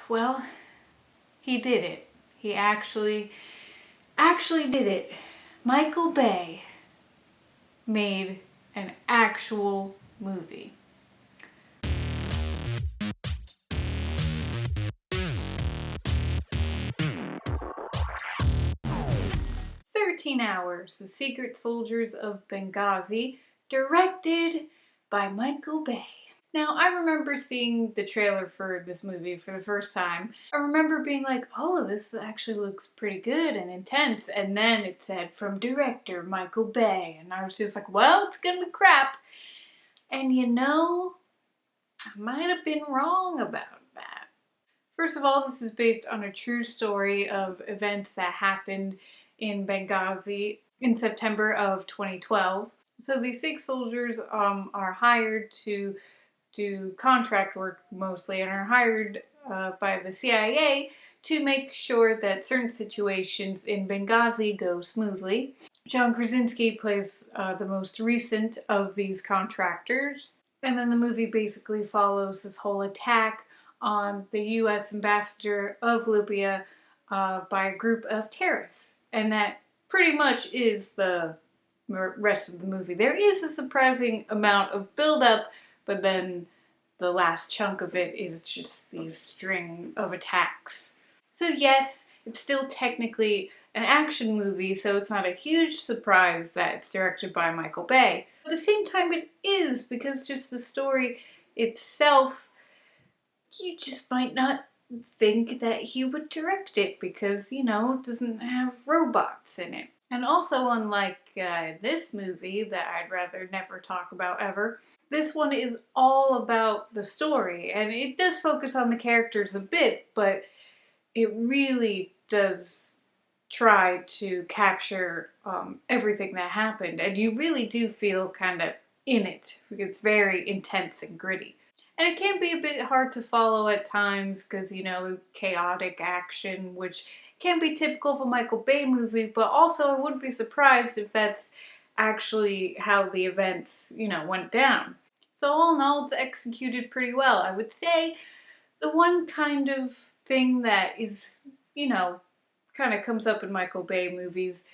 Well, he did it. He actually did it. Michael Bay made an actual movie. 13 Hours, The Secret Soldiers of Benghazi, directed by Michael Bay. Now, I remember seeing the trailer for this movie for the first time. I remember being like, oh, this actually looks pretty good and intense. And then it said, from director Michael Bay. And I was just like, well, it's gonna be crap. And you know, I might have been wrong about that. First of all, this is based on a true story of events that happened in Benghazi in September of 2012. So these six soldiers are hired to do contract work mostly and are hired by the CIA to make sure that certain situations in Benghazi go smoothly. John Krasinski plays the most recent of these contractors. And then the movie basically follows this whole attack on the US ambassador of Libya by a group of terrorists. And that pretty much is the rest of the movie. There is a surprising amount of build-up, but then the last chunk of it is just these string of attacks. So yes, it's still technically an action movie, so it's not a huge surprise that it's directed by Michael Bay. At the same time, it is, because just the story itself, you just might not think that he would direct it because, you know, it doesn't have robots in it. And also, unlike this movie that I'd rather never talk about ever, this one is all about the story. And it does focus on the characters a bit, but it really does try to capture everything that happened. And you really do feel kind of in it. It's very intense and gritty. And it can be a bit hard to follow at times because, you know, chaotic action, which can be typical of a Michael Bay movie, but also I wouldn't be surprised if that's actually how the events, you know, went down. So all in all, it's executed pretty well. I would say the one kind of thing that is, you know, kind of comes up in Michael Bay movies,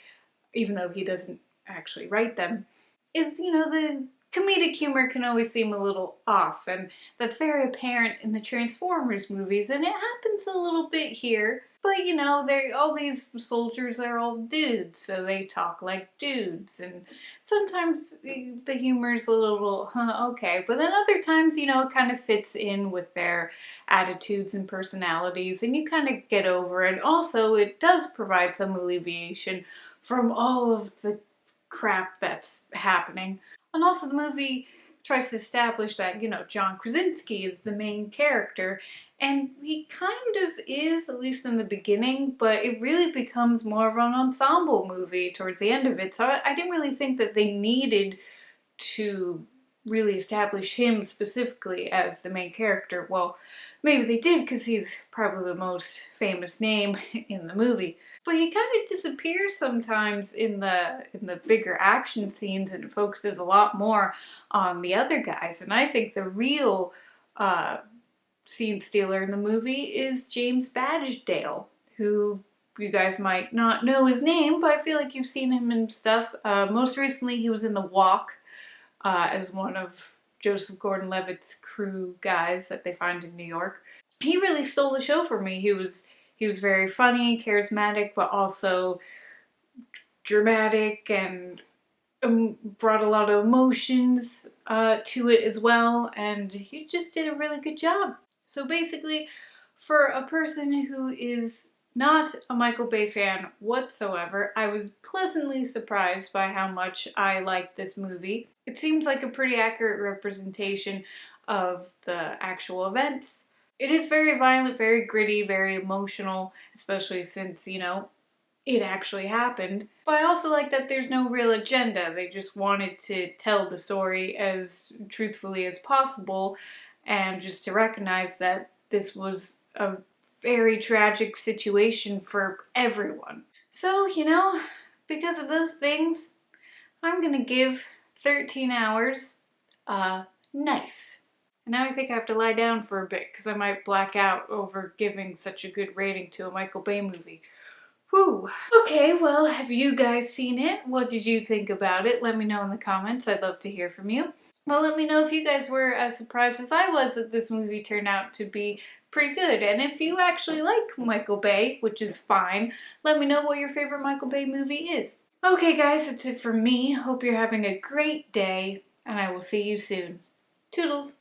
even though he doesn't actually write them, is, you know, the comedic humor can always seem a little off, and that's very apparent in the Transformers movies, and it happens a little bit here. But, you know, all these soldiers are all dudes, so they talk like dudes, and sometimes the humor's a little, okay, but then other times, you know, it kind of fits in with their attitudes and personalities, and you kind of get over it. Also, it does provide some alleviation from all of the crap that's happening. And also the movie tries to establish that, you know, John Krasinski is the main character, and he kind of is, at least in the beginning, but it really becomes more of an ensemble movie towards the end of it. So I didn't really think that they needed to really establish him specifically as the main character. Well, maybe they did because he's probably the most famous name in the movie. But he kind of disappears sometimes in the bigger action scenes, and it focuses a lot more on the other guys. And I think the real scene stealer in the movie is James Badgedale, who you guys might not know his name, but I feel like you've seen him in stuff. Most recently, he was in The Walk as one of Joseph Gordon-Levitt's crew guys that they find in New York. He really stole the show for me. He was very funny, charismatic, but also dramatic, and brought a lot of emotions to it as well, and he just did a really good job. So basically, for a person who is not a Michael Bay fan whatsoever, I was pleasantly surprised by how much I liked this movie. It seems like a pretty accurate representation of the actual events. It is very violent, very gritty, very emotional, especially since, you know, it actually happened. But I also like that there's no real agenda. They just wanted to tell the story as truthfully as possible, and just to recognize that this was a very tragic situation for everyone. So, you know, because of those things, I'm gonna give 13 Hours nice. And now I think I have to lie down for a bit because I might black out over giving such a good rating to a Michael Bay movie. Whew. Okay, well, have you guys seen it? What did you think about it? Let me know in the comments. I'd love to hear from you. Well, let me know if you guys were as surprised as I was that this movie turned out to be pretty good. And if you actually like Michael Bay, which is fine, let me know what your favorite Michael Bay movie is. Okay, guys, that's it for me. Hope you're having a great day, and I will see you soon. Toodles!